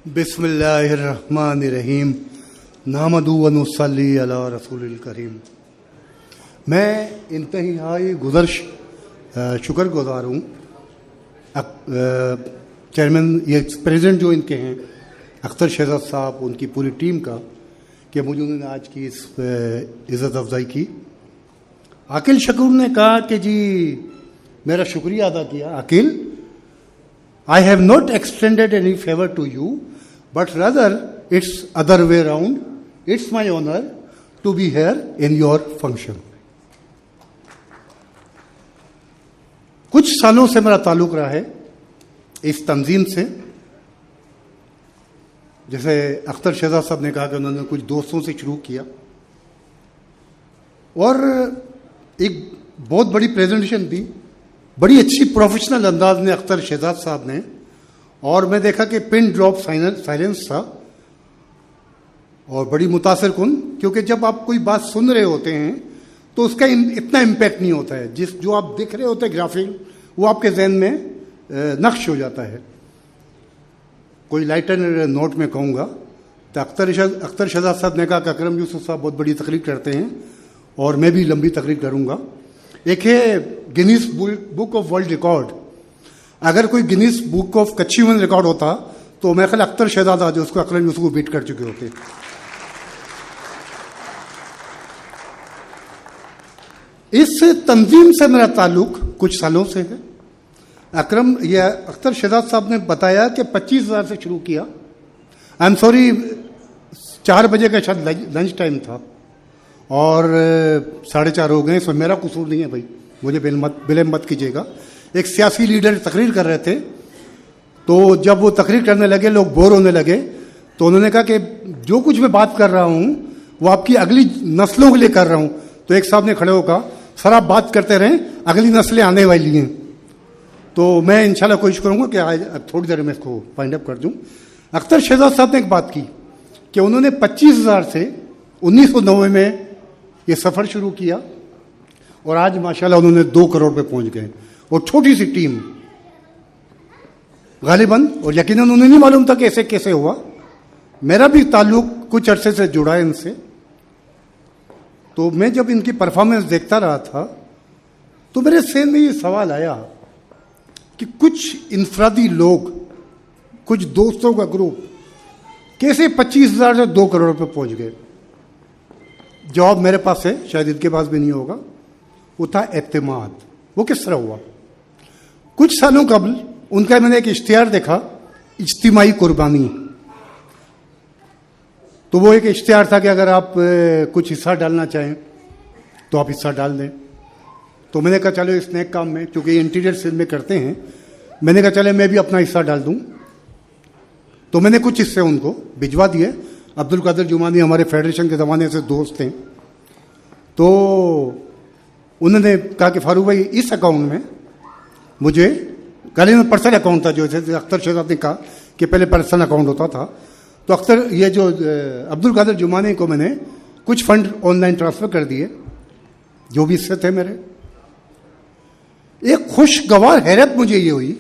बिस्मिल्लाहिर्रहमानिर्रहीम नामदू व नुसल्ली अला रसूलिल करीम। मैं इंतहाई शुक्रगुजार हूँ चेयरमैन ये प्रेसिडेंट जो इनके हैं अख्तर शहजाद साहब, उनकी पूरी टीम का, कि मुझे उन्होंने आज की इस इज़्ज़त अफजाई की। आकिल शकूर ने कहा कि जी मेरा शुक्रिया अदा किया। आकिल, I have not extended any favor to you, but rather it's other way around. It's my honor to be here in your function. कुछ सालों से मेरा ताल्लुक रहा है इस तंजीम से। जैसे अख्तर शहजाद साहब ने कहा कि उन्होंने कुछ दोस्तों से शुरू किया और एक बहुत बड़ी प्रेजेंटेशन दी, बड़ी अच्छी प्रोफेशनल अंदाज में अख्तर शहजाद साहब ने, और मैं देखा कि पिन ड्रॉप साइलेंस था और बड़ी मुतासिर कुन, क्योंकि जब आप कोई बात सुन रहे होते हैं तो उसका इतना इम्पैक्ट नहीं होता है। जो आप देख रहे होते हैं ग्राफिक, वो आपके जहन में नक्श हो जाता है। कोई लाइटर नोट में कहूँगा तो अख्तर शहजाद साहब ने कहा कि अकरम यूसुफ साहब बहुत बड़ी तकरीर करते हैं और मैं भी लंबी तकरीर करूँगा। एक है Guinness book of world record. अगर कोई गिनीज बुक ऑफ कच्ची वन रिकॉर्ड होता तो मैं ख्याल अख्तर शहजाद आज उसको अकरम यूसुफ को बीट कर चुके होते। इस तंजीम से मेरा ताल्लुक कुछ सालों से है। अख्तर शहजाद साहब ने बताया कि 25,000 से शुरू किया। आई एम सॉरी, 4 बजे का शायद लंच टाइम था और 4:30 हो गए। इसमें मेरा कसूर नहीं है भाई, मुझे बिलेम मत कीजिएगा। एक सियासी लीडर तकरीर कर रहे थे, तो जब वो तकरीर करने लगे, लोग बोर होने लगे, तो उन्होंने कहा कि जो कुछ मैं बात कर रहा हूँ वो आपकी अगली नस्लों के लिए कर रहा हूँ। तो एक साहब ने खड़े होकर, सर आप बात करते रहें, अगली नस्लें आने वाली हैं। तो मैं इंशाल्लाह कोशिश करूँगा कि आज थोड़ी देर में इसको फाइंड अप कर दूँ। अख्तर शहजाद साहब ने एक बात की कि उन्होंने 25,000 से 1990 में ये सफ़र शुरू किया और आज माशाल्लाह उन्होंने 2 करोड़ पे पहुंच गए। और छोटी सी टीम गालिबन, और यकीनन उन्हें नहीं मालूम था कि ऐसे कैसे हुआ। मेरा भी ताल्लुक कुछ अरसे से जुड़ा है इनसे। तो मैं जब इनकी परफॉर्मेंस देखता रहा था तो मेरे जहन में ये सवाल आया कि कुछ इंफरादी लोग, कुछ दोस्तों का ग्रुप कैसे 25,000 से 2 करोड़ पे पहुंच गए। जवाब मेरे पास है, शायद इनके पास भी नहीं होगा। वो था एतमाद। वो किस तरह हुआ? कुछ सालों कबल उनका मैंने एक इश्तिहार देखा, इज्तिमाई कुर्बानी। तो वो एक इश्तिहार था कि अगर आप कुछ हिस्सा डालना चाहें तो आप हिस्सा डाल दें। तो मैंने कहा चलो इस नेक काम में, क्योंकि इंटीरियर सेल में करते हैं, मैंने कहा चले मैं भी अपना हिस्सा डाल दूं। तो मैंने कुछ हिस्से उनको भिजवा दिए। अब्दुल कादिर जुमानी हमारे फेडरेशन के ज़माने से दोस्त हैं, तो उन्होंने कहा कि फारूक भाई इस अकाउंट में मुझे, कल में पर्सनल अकाउंट था, जो जैसे अख्तर शहजाद ने कहा कि पहले पर्सनल अकाउंट होता था, तो ये जो अब्दुल कादिर जुमानी को मैंने कुछ फंड ऑनलाइन ट्रांसफ़र कर दिए, जो भी हिस्से थे मेरे। एक खुशगवार हैरत मुझे ये हुई,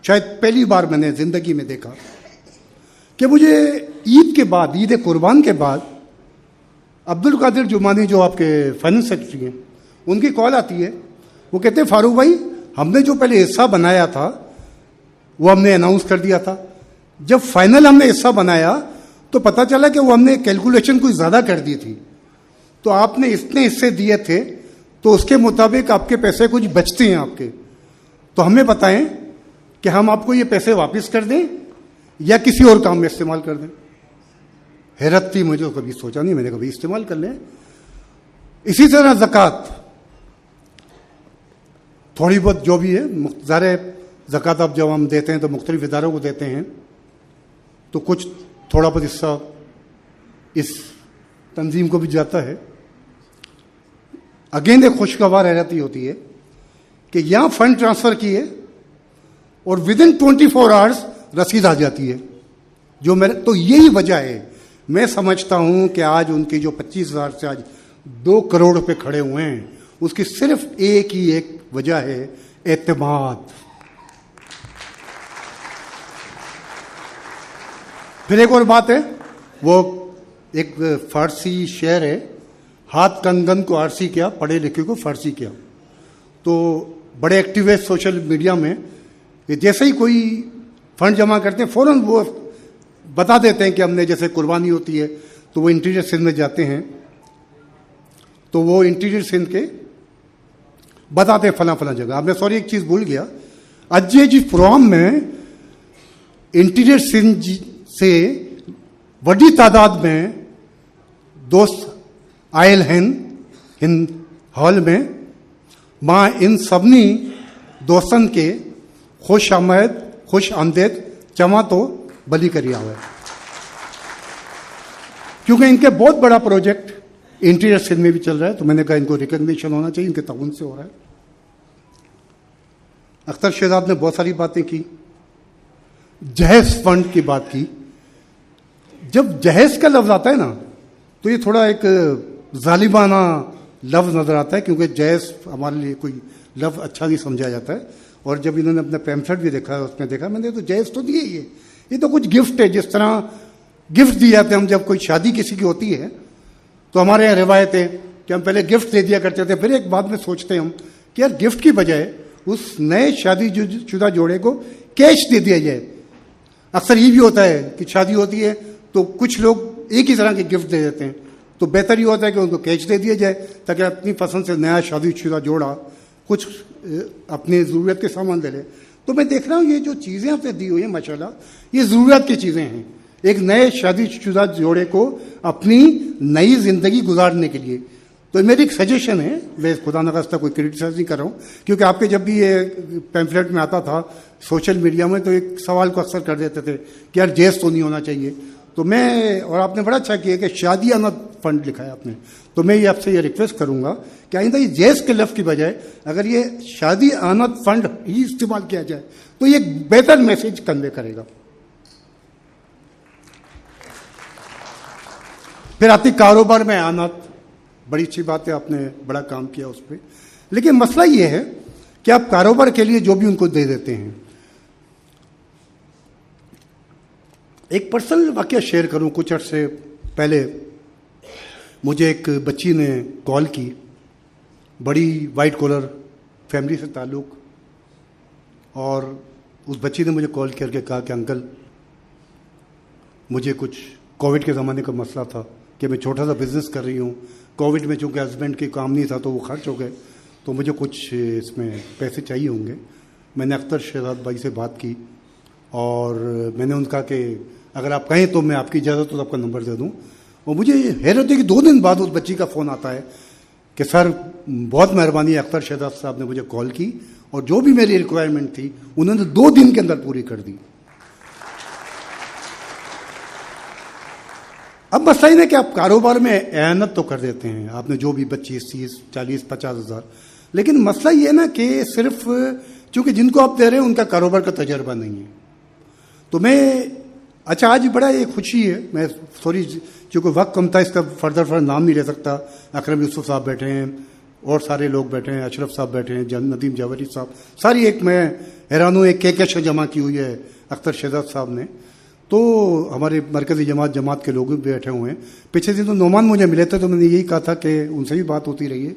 शायद पहली बार मैंने ज़िंदगी में देखा कि मुझे ईद के बाद, ईद कुर्बान के बाद, अब्दुल कादिर जुमानी जो आपके फाइनेंस सेक्रेटरी हैं, उनकी कॉल आती है। वो कहते हैं फारूक भाई, हमने जो पहले हिस्सा बनाया था वो हमने अनाउंस कर दिया था। जब फाइनल हमने हिस्सा बनाया तो पता चला कि वो हमने कैलकुलेशन कुछ ज़्यादा कर दी थी, तो आपने इतने हिस्से दिए थे, तो उसके मुताबिक आपके पैसे कुछ बचते हैं आपके। तो हमें बताएं कि हम आपको ये पैसे वापस कर दें या किसी और काम में इस्तेमाल कर दें। हैरत थी मुझे, कभी सोचा नहीं मैंने कभी इस्तेमाल कर लें। इसी तरह ज़कात, थोड़ी बहुत जो भी है, ज़ाहिर ज़कात अब जब हम देते हैं तो मुख्तलिफ इदारों को देते हैं, तो कुछ थोड़ा बहुत हिस्सा इस तंजीम को भी जाता है। अगेन एक खुशगवार हैरत ही होती है कि यहाँ फंड ट्रांसफ़र किए और विदिन 24 आवर्स रसीद आ जाती है। जो मेरे, तो यही वजह है, मैं समझता हूँ कि आज उनकी जो 25,000 से आज 2 करोड़ पे खड़े हुए हैं, उसकी सिर्फ एक वजह है, एतमाद। फिर एक और बात है, वो एक फारसी शेर है, हाथ कंगन को आरसी किया, पढ़े लिखे को फारसी किया। तो बड़े एक्टिव है सोशल मीडिया में, जैसे ही कोई फंड जमा करते हैं फौरन वो बता देते हैं कि हमने, जैसे कुर्बानी होती है तो वो इंटीरियर सिंध में जाते हैं, तो वो इंटीरियर सिंध के बताते हैं फला फला जगह। अब मैं सॉरी एक चीज़ भूल गया, अजय जी प्रोग्राम में इंटीरियर सिंध से बड़ी तादाद में दोस्त आयल हैं इन हॉल में। मां इन सभिनी दोस्तन के खुश आमदेद चवा तो भली करी आवे, क्योंकि इनके बहुत बड़ा प्रोजेक्ट इंटीरियर सिंध में भी चल रहा है, तो मैंने कहा इनको रिकग्निशन होना चाहिए, इनके ताउन से हो रहा है। अख्तर शहजाद ने बहुत सारी बातें की, जहेज फंड की बात की। जब जहेज का लफ्ज आता है ना, तो ये थोड़ा एक जालिमाना लफ्ज नजर आता है, क्योंकि जहेज हमारे लिए कोई लफ्ज अच्छा नहीं समझा जाता है। और जब इन्होंने अपना पैम्फलेट भी देखा, उसमें देखा मैंने, तो जहेज तो दिए ही ये तो कुछ गिफ्ट है। जिस तरह गिफ्ट दिए जाते हैं, हम जब कोई शादी किसी की होती है तो हमारे यहाँ रिवायत है कि हम पहले गिफ्ट दे दिया करते थे, फिर एक बाद में सोचते हैं हम कि यार गिफ्ट की बजाय उस नए शादीशुदा जोड़े को कैश दे दिया जाए। अक्सर ये भी होता है कि शादी होती है तो कुछ लोग एक ही तरह के गिफ्ट दे देते हैं, तो बेहतर ये होता है कि उनको कैश दे दिया जाए, ताकि अपनी पसंद से नया शादीशुदा जोड़ा कुछ अपनी ज़रूरत के सामान ले ले। तो मैं देख रहा हूँ ये जो चीज़ें आपने दी हुई हैं माशाल्लाह, ये ज़रूरत की चीज़ें हैं एक नए शादीशुदा जोड़े को अपनी नई ज़िंदगी गुजारने के लिए। तो मेरी एक सजेशन है, मैं खुदा न खास्ता कोई क्रिटिसाइज नहीं कर रहा हूँ, क्योंकि आपके जब भी ये पैम्फलेट में आता था सोशल मीडिया में, तो एक सवाल को अक्सर कर देते थे कि यार जहेज तो नहीं होना चाहिए। तो मैं, और आपने बड़ा अच्छा किया कि शादी अनद फंड लिखा है आपने, तो मैं ये आपसे ये रिक्वेस्ट करूंगा कि आइंदा ये जहेज के लफ्ज़ की बजाय अगर ये शादी अनद फंड ही इस्तेमाल किया जाए तो ये एक बेहतर मैसेज कन्वे करेगा। फिर आती कारोबार में आनत, बड़ी अच्छी बात है, आपने बड़ा काम किया उस पर। लेकिन मसला ये है कि आप कारोबार के लिए जो भी उनको दे देते हैं। एक पर्सनल वाकया शेयर करूं, कुछ अर्से पहले मुझे एक बच्ची ने कॉल की, बड़ी वाइट कॉलर फैमिली से ताल्लुक़, और उस बच्ची ने मुझे कॉल करके कहा कि अंकल मुझे कुछ कोविड के ज़माने का मसला था कि मैं छोटा सा बिज़नेस कर रही हूँ, कोविड में चूँकि हस्बैंड के काम नहीं था तो वो खर्च हो गए, तो मुझे कुछ इसमें पैसे चाहिए होंगे। मैंने अख्तर शहजाद भाई से बात की और मैंने उनका कि अगर आप कहें तो मैं आपकी इजाज़त तो आपका नंबर दे दूं। और मुझे हैरत है कि 2 दिन बाद उस बच्ची का फ़ोन आता है कि सर बहुत मेहरबानी, अख्तर शहजाद साहब ने मुझे कॉल की और जो भी मेरी रिक्वायरमेंट थी उन्होंने 2 दिन के अंदर पूरी कर दी। अब मसला ही नहीं कि आप कारोबार में एहनत तो कर देते हैं, आपने जो भी 25, 30, 40, 50 हज़ार, लेकिन मसला ये ना कि सिर्फ चूँकि जिनको आप दे रहे हैं उनका कारोबार का तजर्बा नहीं है। तो मैं, अच्छा आज बड़ा ये खुशी है, मैं सॉरी चूँकि वक्त कम था इसका फर्दर नाम नहीं ले सकता, अकरम यूसुफ साहब बैठे हैं और सारे लोग बैठे हैं, अशरफ साहब बैठे हैं, नदीम जावरी साहब, सारी एक मैं हैरान हूँ, एक कैश जमा की हुई है अख्तर शहजाद साहब ने। तो हमारे मरकज़ी जमात के लोग भी बैठे हुए हैं। पिछले दिन तो नोमान मुझे मिले थे, तो मैंने यही कहा था कि उनसे भी बात होती रही है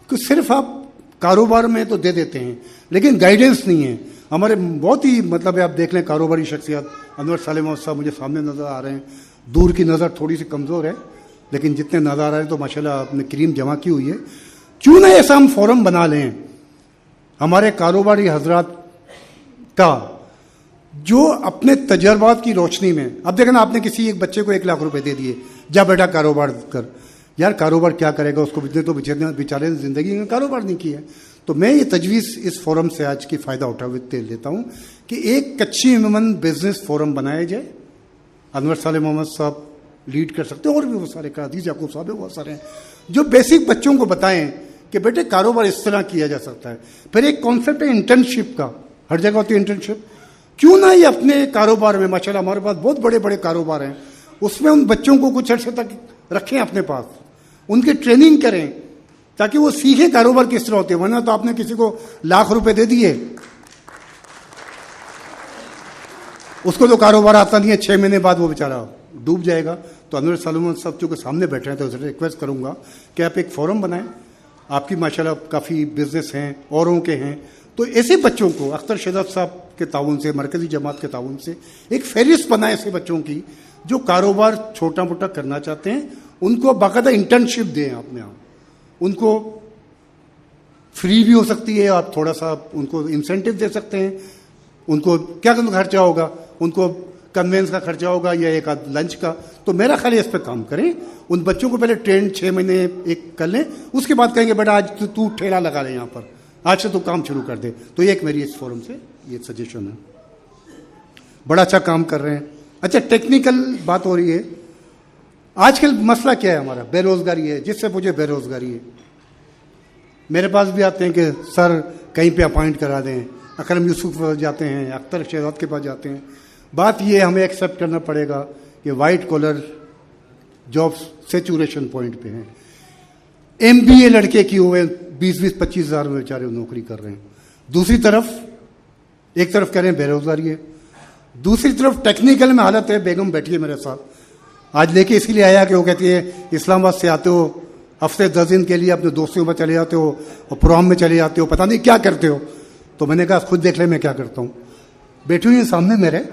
कि सिर्फ आप कारोबार में तो दे देते हैं लेकिन गाइडेंस नहीं है। हमारे बहुत ही मतलब है, आप देख लें कारोबारी शख्सियत, अनवर सालिम मोहम्मद साहब मुझे सामने नज़र आ रहे हैं, दूर की नज़र थोड़ी सी कमज़ोर है लेकिन जितने नज़र आ रहे हैं तो माशाल्लाह आपने क्रीम जमा की हुई है। क्यों ना ऐसा हम फोरम बना लें हमारे कारोबारी हजरात का, जो अपने तजर्बात की रोशनी में, अब देखना आपने किसी एक बच्चे को 1 लाख रुपए दे दिए, जा बेटा कारोबार कर, यार कारोबार क्या करेगा, उसको तो बेचारे ने ज़िंदगी में कारोबार नहीं किया। तो मैं ये तजवीज़ इस फोरम से आज की फ़ायदा उठाते लेता हूँ कि एक कच्ची मन बिजनेस फोरम बनाया जाए। अनवर सालिम मोहम्मद साहब लीड कर सकते हैं और भी बहुत सारे, कादीज याकूब साहब है, बहुत सारे हैं जो बेसिक बच्चों को बताएं कि बेटे कारोबार इस तरह किया जा सकता है। फिर एक कॉन्सेप्ट है इंटर्नशिप का, हर जगह होती है इंटर्नशिप, क्यों ना ये अपने कारोबार में, माशाल्लाह हमारे पास बहुत बड़े बड़े कारोबार हैं, उसमें उन बच्चों को कुछ अर्से तक रखें अपने पास, उनकी ट्रेनिंग करें ताकि वो सीखे कारोबार किस तरह होते हैं। वरना तो आपने किसी को लाख रुपए दे दिए उसको तो कारोबार आता नहीं है, 6 महीने बाद वो बेचारा डूब जाएगा। तो अनवर सलोमन साहब जो के सामने बैठे हैं, तो उससे रिक्वेस्ट करूंगा कि आप एक फोरम बनाएं। आपकी माशाल्लाह काफ़ी बिजनेस हैं, औरों के हैं, तो ऐसे बच्चों को अख्तर शहजाद साहब के ताउन से, मरकजी जमात के ताउन से एक फहरिस्त बनाए ऐसे बच्चों की जो कारोबार छोटा मोटा करना चाहते हैं। उनको बाकायदा इंटर्नशिप दें अपने आप, उनको फ्री भी हो सकती है, आप थोड़ा सा उनको इंसेंटिव दे सकते हैं। उनको क्या खर्चा होगा, उनको कन्वेंस का खर्चा होगा या एक आध लंच का। तो मेरा ख्याल है इस पर काम करें। उन बच्चों को पहले ट्रेन 6 महीने एक कर लें, उसके बाद कहेंगे बेटा आज तू ठेला लगा ले यहाँ पर, आज से तू काम शुरू कर दे। तो ये एक मेरी इस फोरम से ये सजेशन है। बड़ा अच्छा काम कर रहे हैं। अच्छा, टेक्निकल बात हो रही है। आजकल मसला क्या है हमारा, बेरोजगारी है, जिससे मुझे बेरोजगारी है। मेरे पास भी आते हैं कि सर कहीं पे अपॉइंट करा दें, अकरम यूसुफ जाते हैं, अख्तर शहजाद के पास जाते हैं। बात ये हमें एक्सेप्ट करना पड़ेगा कि white collar jobs saturation point पे हैं। MBA लड़के की हुए 20-25 हज़ार में बेचारे नौकरी कर रहे हैं। दूसरी तरफ एक तरफ कह रहे हैं बेरोजगारी है, दूसरी तरफ टेक्निकल में हालत है। बेगम बैठी है मेरे साथ, आज लेके इसलिए आया कि वो कहती है इस्लामाबाद से आते हो, हफ्ते 10 दिन के लिए अपने दोस्तों में चले जाते हो और प्रोग्राम में चले जाते हो, पता नहीं क्या करते हो। तो मैंने कहा खुद देख ले मैं क्या करता हूँ। बैठी हुई सामने मेरे,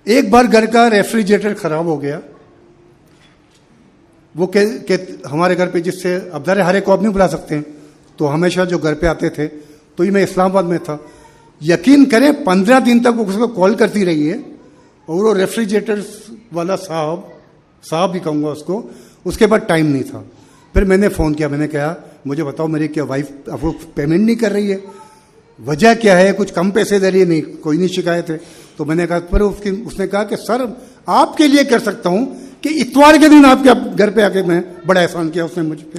एक बार घर का रेफ्रिजरेटर खराब हो गया। वो के हमारे घर पे, जिससे अब दारे हरे को आप नहीं बुला सकते हैं, तो हमेशा जो घर पे आते थे, तो ये मैं इस्लामाबाद में था, यकीन करें 15 दिन तक वो उसको कॉल करती रही है। और वो रेफ्रिजरेटर वाला साहब ही कहूँगा उसको, उसके बाद टाइम नहीं था। फिर मैंने फ़ोन किया, मैंने कहा मुझे बताओ मेरी क्या वाइफ अब वो पेमेंट नहीं कर रही है, वजह क्या है, कुछ कम पैसे दे रही है? नहीं, कोई नहीं शिकायत है। तो मैंने कहा, पर उसने कहा कि सर आपके लिए कर सकता हूं कि इतवार के दिन आपके घर पे आके, मैं बड़ा एहसान किया उसने मुझ पे।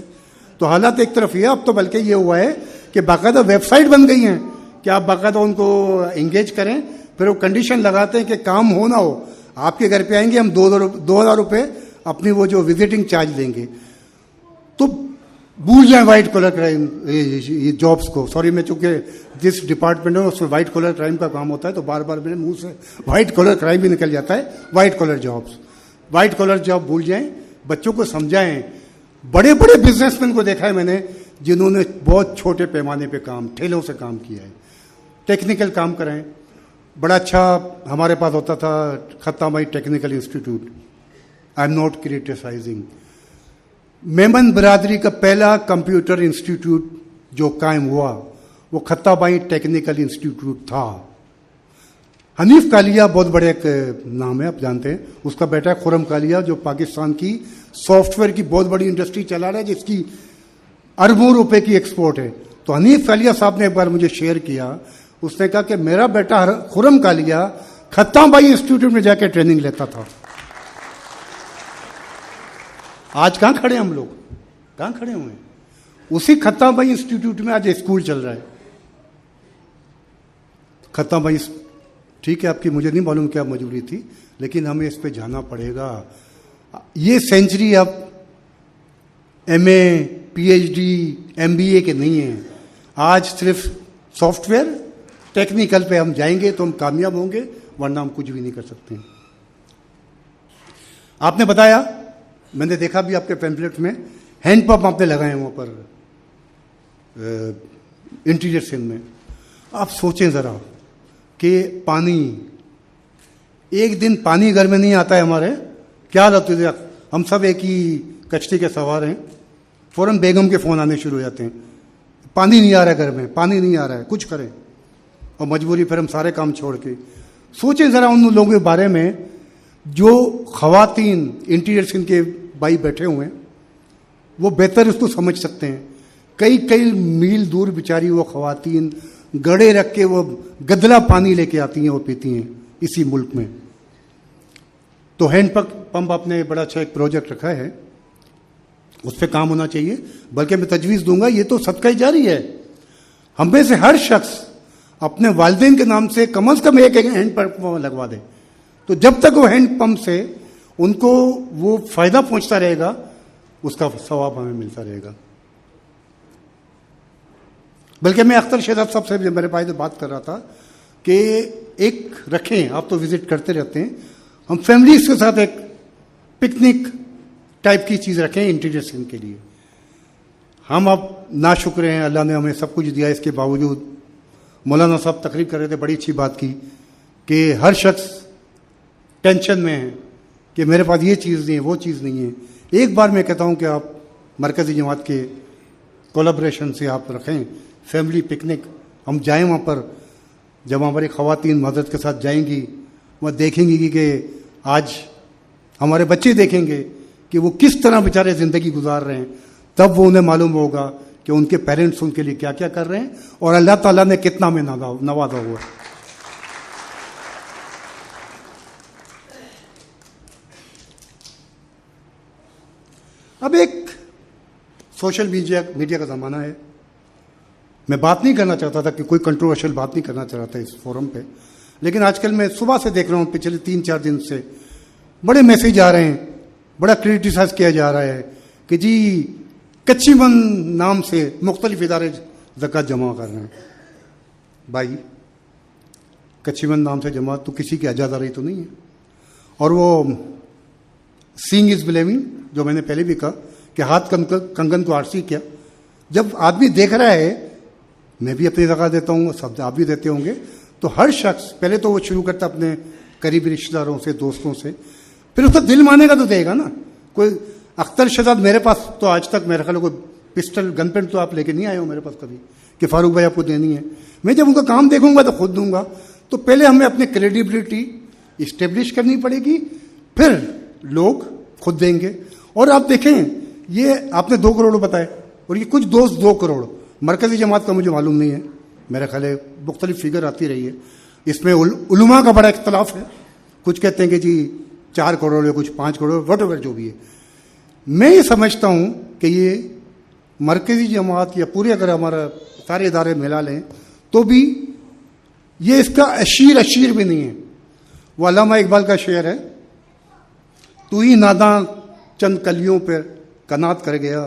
तो हालात एक तरफ ये, अब तो बल्कि ये हुआ है कि बाकायदा वेबसाइट बन गई हैं कि आप बाकायदा उनको एंगेज करें, फिर वो कंडीशन लगाते हैं कि काम हो ना हो, आपके घर पे आएंगे, हम 2,000 रुपये अपनी वो जो विजिटिंग चार्ज देंगे। तो भूल जाए व्हाइट कॉलर क्राइम ये जॉब्स को। सॉरी, मैं चूंकि जिस डिपार्टमेंट में उसमें व्हाइट कॉलर क्राइम का काम होता है, तो बार बार मेरे मुंह से व्हाइट कॉलर क्राइम भी निकल जाता है। व्हाइट कॉलर जॉब भूल जाएं, बच्चों को समझाएं। बड़े बड़े बिजनेसमैन को देखा है मैंने जिन्होंने बहुत छोटे पैमाने पे काम, ठेलों से काम किया है। टेक्निकल काम कराएं। बड़ा अच्छा हमारे पास होता था Khattabai technical institute, I am not criticising. Memon बरादरी का पहला कंप्यूटर इंस्टीट्यूट जो कायम हुआ वो खत्ताबाई टेक्निकल इंस्टीट्यूट था। हनीफ कालिया बहुत बड़े एक नाम है, आप जानते हैं। उसका बेटा है खुरम कालिया, जो पाकिस्तान की सॉफ्टवेयर की बहुत बड़ी इंडस्ट्री चला रहा है, जिसकी अरबों रुपए की एक्सपोर्ट है। तो हनीफ कालिया साहब ने एक बार मुझे शेयर किया, उसने कहा कि मेरा बेटा खुरम कालिया खत्ताबाई इंस्टीट्यूट में जाकर ट्रेनिंग लेता था। आज कहां खड़े हम लोग, कहां खड़े हुए हैं? उसी खत्ताबाई इंस्टीट्यूट में आज स्कूल चल रहा है। खत्ताबाई, ठीक है, आपकी मुझे नहीं मालूम क्या मजबूरी थी, लेकिन हमें इस पे जाना पड़ेगा। ये सेंचुरी अब MA, PhD, MBA के नहीं है। आज सिर्फ सॉफ्टवेयर टेक्निकल पे हम जाएंगे तो हम कामयाब होंगे, वरना हम कुछ भी नहीं कर सकते। आपने बताया, मैंने देखा भी आपके पैम्फलेट में, हैंडपंप आपने लगाए हैं वहां पर इंटीरियर सीन में। आप सोचें जरा कि पानी, एक दिन पानी घर में नहीं आता है हमारे, क्या हालत होती है? हम सब एक ही कश्ती के सवार हैं, फौरन बेगम के फोन आने शुरू हो जाते हैं, पानी नहीं आ रहा है घर में, पानी नहीं आ रहा है, कुछ करें। और मजबूरी फिर हम सारे काम छोड़ के। सोचें जरा उन लोगों के बारे में जो खवातीन इंटीरियर सीन के भाई बैठे हुए हैं, वो बेहतर उसको समझ सकते हैं। कई कई मील दूर बेचारी वो खवातीन गड़े रख के वो गदला पानी लेके आती हैं और पीती हैं इसी मुल्क में। तो हैंड पंप आपने बड़ा अच्छा एक प्रोजेक्ट रखा है, उस पर काम होना चाहिए। बल्कि मैं तजवीज़ दूंगा, ये तो सदका जारी है। हम में से हर शख्स अपने वालिदैन के नाम से कम एक हैंड पंप लगवा दे, तो जब तक वो हैंड पंप से उनको वो फायदा पहुंचता रहेगा, उसका सवाब हमें मिलता रहेगा। बल्कि मैं अख्तर शहजाद साहब से मेरे भाई से बात कर रहा था कि एक रखें, आप तो विजिट करते रहते हैं, हम फैमिलीज के साथ एक पिकनिक टाइप की चीज़ रखें इंटीरियर सिंध के लिए। हम अब नाशुक्र हैं, अल्लाह ने हमें सब कुछ दिया, इसके बावजूद मौलाना साहब तकरीर कर रहे थे, बड़ी अच्छी बात की कि हर शख्स टेंशन में है कि मेरे पास ये चीज़ नहीं है, वो चीज़ नहीं है। एक बार मैं कहता हूँ कि आप मरकज़ी जमात के कोलैबोरेशन से आप रखें फैमिली पिकनिक, हम जाएं वहाँ पर, जब हमारी ख़वातीन मदद के साथ जाएंगी, वह देखेंगी कि आज हमारे बच्चे देखेंगे कि वो किस तरह बेचारे ज़िंदगी गुजार रहे हैं, तब वो उन्हें मालूम होगा कि उनके पेरेंट्स उनके लिए क्या क्या कर रहे हैं और अल्लाह ताला ने कितना में नवाजा हुआ है। अब एक सोशल मीडिया का ज़माना है। मैं बात नहीं करना चाहता था कि कोई कंट्रोवर्शियल बात नहीं करना चाहता था इस फोरम पे, लेकिन आजकल मैं सुबह से देख रहा हूँ, पिछले 3-4 दिन से बड़े मैसेज आ रहे हैं, बड़ा क्रिटिसाइज किया जा रहा है कि जी कच्चीमन नाम से मुख्तलिफ इदारे ज़कात जमा कर रहे हैं। भाई कच्चीमन नाम से जमा तो किसी की आज़ादारी तो नहीं है। और वो सीइंग इज बिलीविंग, जो मैंने पहले भी कहा कि हाथ कंगन को आरसी किया। जब आदमी देख रहा है, मैं भी अपनी ज़कात देता हूँ, सब आप भी देते होंगे, तो हर शख्स पहले तो वो शुरू करता अपने करीबी रिश्तेदारों से, दोस्तों से, फिर उसका दिल मानेगा तो देगा ना। कोई अख्तर शहजाद मेरे पास तो आज तक मेरे ख्याल कोई पिस्टल गन पेन तो आप लेके नहीं आए हो मेरे पास कभी कि फारूक भाई आपको देनी है। मैं जब उनका काम देखूंगा तो खुद दूंगा। तो पहले हमें अपनी क्रेडिबिलिटी इस्टेब्लिश करनी पड़ेगी, फिर लोग खुद देंगे। और आप देखें, ये आपने 2 करोड़ बताए और ये कुछ दोस्त 2 करोड़, मरकज़ी जमात का मुझे मालूम नहीं है, मेरा ख्याल है मुख्तलिफ फिगर आती रही है। इसमें उलमा का बड़ा इख्तलाफ है, कुछ कहते हैं कि जी 4 करोड़ है, कुछ 5 करोड़, वट जो भी है। मैं ये समझता हूँ कि ये मरकज़ी जमात या पूरे अगर हमारा सारे इदारे मिला लें तो भी ये इसका अशीर भी नहीं है। वो अल्लामा इकबाल का शेर है, तू ही नादां चंद कलियों पर कनात कर गया,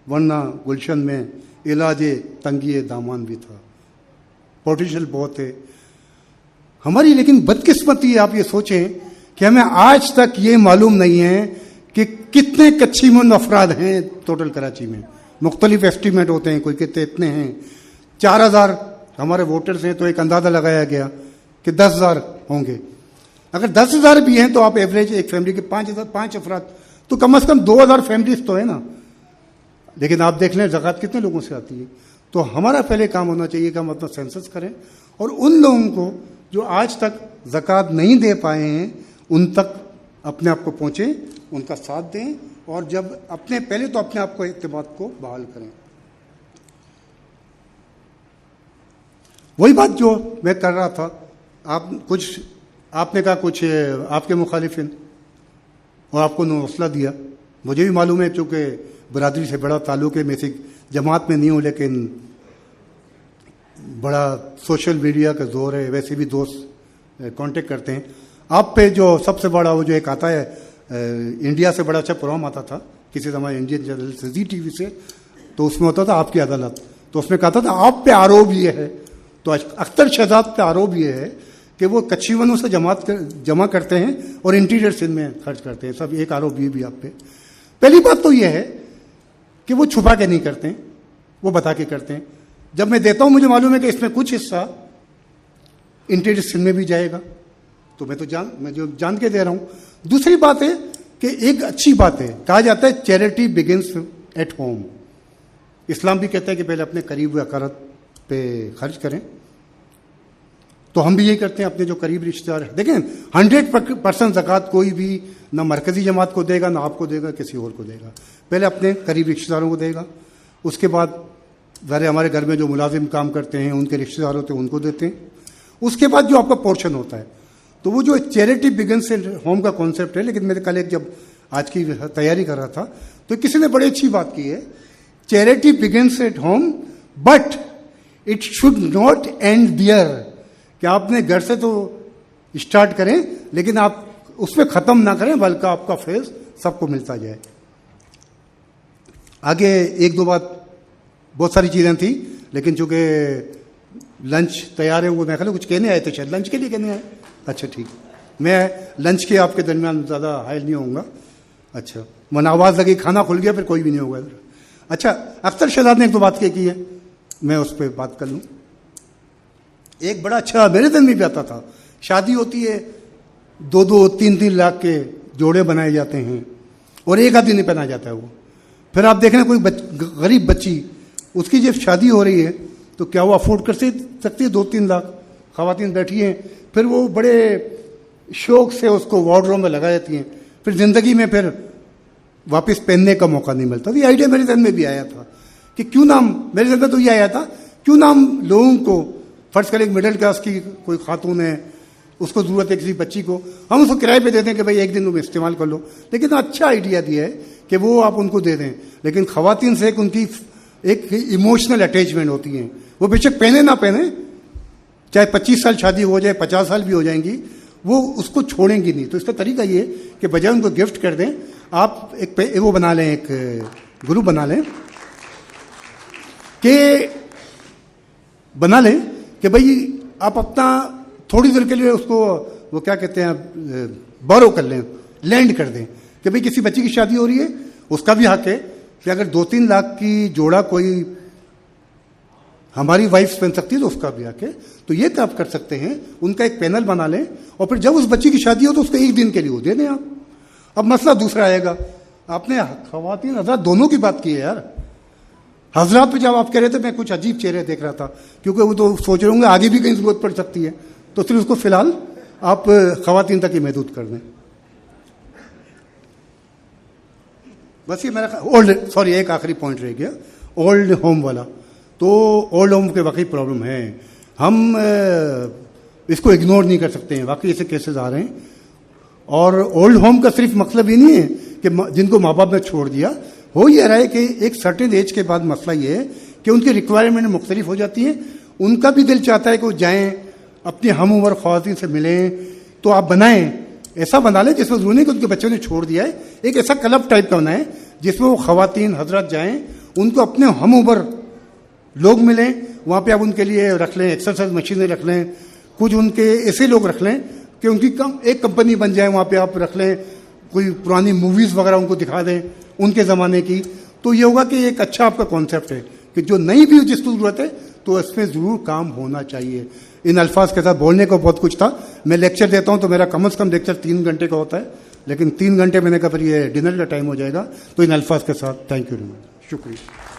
वरना गुलशन में इलाजे तंगिए दामान भी था। पोटेंशियल बहुत है हमारी, लेकिन बदकिस्मती है, आप ये सोचें कि हमें आज तक ये मालूम नहीं है कि कितने कच्चीमंद अफराद हैं टोटल कराची में। मुख्तलिफ एस्टीमेट होते हैं, कोई कहते इतने हैं। 4000 हमारे वोटर्स हैं, तो एक अंदाज़ा लगाया गया कि 10,000 होंगे। अगर 10,000 भी हैं तो आप एवरेज एक फैमिली के 5 अफराद, तो कम से कम 2,000 फैमिलीज तो है ना। लेकिन आप देख लें ज़कात कितने लोगों से आती है। तो हमारा पहले काम होना चाहिए कि हम अपना सेंसस करें और उन लोगों को जो आज तक ज़कात नहीं दे पाए हैं उन तक अपने आप को पहुँचें, उनका साथ दें, और जब अपने पहले तो अपने आप को एतमाद को बहाल करें। वही बात जो मैं कर रहा था, आपने कहा कुछ आपके मुखालिफिन और आपको हौसला दिया। मुझे भी मालूम है, चूँकि बरादरी से बड़ा ताल्लुक़ है, मैं से जमात में नहीं हूँ, लेकिन बड़ा सोशल मीडिया का जोर है, वैसे भी दोस्त कांटेक्ट करते हैं। आप पे जो सबसे बड़ा वो जो एक आता है इंडिया से बड़ा अच्छा प्रोग्राम आता था किसी समय इंडियन चैनल से, ZTV से, तो उसमें होता था आपकी अदालत। तो उसमें कहा था आप पे आरोप ये है, तो अख्तर शहजाद पे आरोप ये है कि वो कच्चीवनों से जमा करते हैं और इंटीरियर सिंध में खर्च करते हैं। सब एक आरोप ये भी आप पे। पहली बात तो ये है कि वो छुपा के नहीं करते हैं, वो बता के करते हैं। जब मैं देता हूं मुझे मालूम है कि इसमें कुछ हिस्सा इंटीरियर सिंध में भी जाएगा, तो मैं जो जान के दे रहा हूं। दूसरी बात है कि एक अच्छी बात है, कहा जाता है चैरिटी बिगिंस एट होम। इस्लाम भी कहता है कि पहले अपने करीब अकारत पे खर्च करें, तो हम भी यही करते हैं अपने जो करीब रिश्तेदार। देखें 100% ज़कात कोई भी ना मरकज़ी जमात को देगा, ना आपको देगा, किसी और को देगा। पहले अपने करीब रिश्तेदारों को देगा, उसके बाद ज़रा हमारे घर में जो मुलाजिम काम करते हैं उनके रिश्तेदार होते हैं उनको देते हैं, उसके बाद जो आपका पोर्शन होता है। तो वो जो चैरिटी बिगिंस एट होम का कॉन्सेप्ट है। लेकिन मेरे कल एक जब आज की तैयारी कर रहा था तो किसी ने बड़ी अच्छी बात की है, charity begins at home but it should not end there, कि आपने घर से तो स्टार्ट करें लेकिन आप उसमें ख़त्म ना करें, बल्कि आपका फेस सबको मिलता जाए। आगे 1-2 बात, बहुत सारी चीज़ें थी, लेकिन चूँकि लंच तैयार है, वो मैं ख्याल कुछ कहने आए थे शायद, लंच के लिए कहने आए। अच्छा ठीक, मैं लंच के आपके दरमियान ज़्यादा हायल नहीं होऊंगा। अच्छा, मन आवाज़ लगी, खाना खुल गया, फिर कोई भी नहीं होगा इधर। अच्छा, अख्तर शहजाद ने एक दो बात की है, मैं उस पर बात कर लूँ। एक बड़ा अच्छा मेरे दिन में भी आता था, शादी होती है, 2-2, 3-3 लाख के जोड़े बनाए जाते हैं और एक आदमी नहीं पहना जाता है वो। फिर आप देख रहे हैं कोई गरीब बच्ची, उसकी जब शादी हो रही है तो क्या वो अफोर्ड कर सकती है 2-3 लाख? खवातीन बैठी हैं, फिर वो बड़े शौक से उसको वार्डरोब में लगा देती हैं, फिर ज़िंदगी में फिर वापस पहनने का मौका नहीं मिलता। तो ये आइडिया मेरे जहन में भी आया था कि क्यों नाम, मेरे जहन में तो ये आया था, क्यों नाम लोगों को, फर्ज करें एक मिडिल क्लास की कोई खातून है, उसको ज़रूरत है किसी बच्ची को, हम उसको किराए पे दे दें कि भाई एक दिन तुम इस्तेमाल कर लो। लेकिन अच्छा आइडिया दिया है कि वो आप उनको दे दें, लेकिन खवातीन से एक उनकी एक इमोशनल अटैचमेंट होती है। वो बेशक पहने ना पहने, चाहे 25 साल शादी हो जाए, 50 साल भी हो जाएंगी, वो उसको छोड़ेंगी नहीं। तो इसका तरीका ये कि बजाय उनको गिफ्ट कर दें, आप एक वो बना लें, एक ग्रुप बना लें कि भाई आप अपना थोड़ी देर के लिए उसको, वो क्या कहते हैं, बोरो कर लें, लैंड कर दें कि भाई किसी बच्ची की शादी हो रही है, उसका भी हक है कि अगर 2-3 लाख की जोड़ा कोई हमारी वाइफ पहन सकती है तो उसका भी हक है। तो ये तो आप कर सकते हैं, उनका एक पैनल बना लें और फिर जब उस बच्ची की शादी हो तो उसको एक दिन के लिए वो दे दें आप। अब मसला दूसरा आएगा, आपने खवातीन हजरात दोनों की बात की है यार। हजरात पे जब आप कह रहे थे, मैं कुछ अजीब चेहरे देख रहा था, क्योंकि वो तो सोच रहे होंगे आगे भी कहीं जरूरत पड़ सकती है, तो सिर्फ उसको फिलहाल आप खवातीन तक ही महदूद कर दें। बस ये मेरा एक आखिरी पॉइंट रह गया, ओल्ड होम वाला। तो ओल्ड होम के वाकई प्रॉब्लम है, हम इसको इग्नोर नहीं कर सकते हैं, वाकई ऐसे केसेस आ रहे हैं। और ओल्ड होम का सिर्फ मतलब ये नहीं है कि जिनको माँ बाप ने छोड़ दिया, हो ये रहा है कि एक सर्टेन एज के बाद मसला ये है कि उनकी रिक्वायरमेंट मुख्तलिफ हो जाती है, उनका भी दिल चाहता है कि वो जाएँ अपनी हम उम्र ख्वातीन से मिलें। तो आप बनाएं, ऐसा बना लें जिसमें जरूरी नहीं कि उनके बच्चों ने छोड़ दिया है, एक ऐसा क्लब टाइप का बनाएं जिसमें वो खवातीन हजरत जाएं, उनको अपने हम उम्र लोग मिलें, वहाँ पे आप उनके लिए रख लें, एक्सरसाइज मशीनें रख लें, कुछ उनके ऐसे लोग रख लें कि उनकी एक कंपनी बन जाए, वहाँ पे आप रख लें, कोई पुरानी मूवीज़ वगैरह उनको दिखा दें उनके ज़माने की। तो ये होगा कि एक अच्छा आपका कॉन्सेप्ट है कि जो नई भी जिसको ज़रूरत है तो इसमें ज़रूर काम होना चाहिए। इन अल्फाज के साथ बोलने को बहुत कुछ था, मैं लेक्चर देता हूँ तो मेरा कम से कम लेक्चर 3 घंटे का होता है, लेकिन 3 घंटे मैंने कहा फिर ये डिनर का टाइम हो जाएगा। तो इन अल्फाज के साथ थैंक यू वेरी मच, शुक्रिया।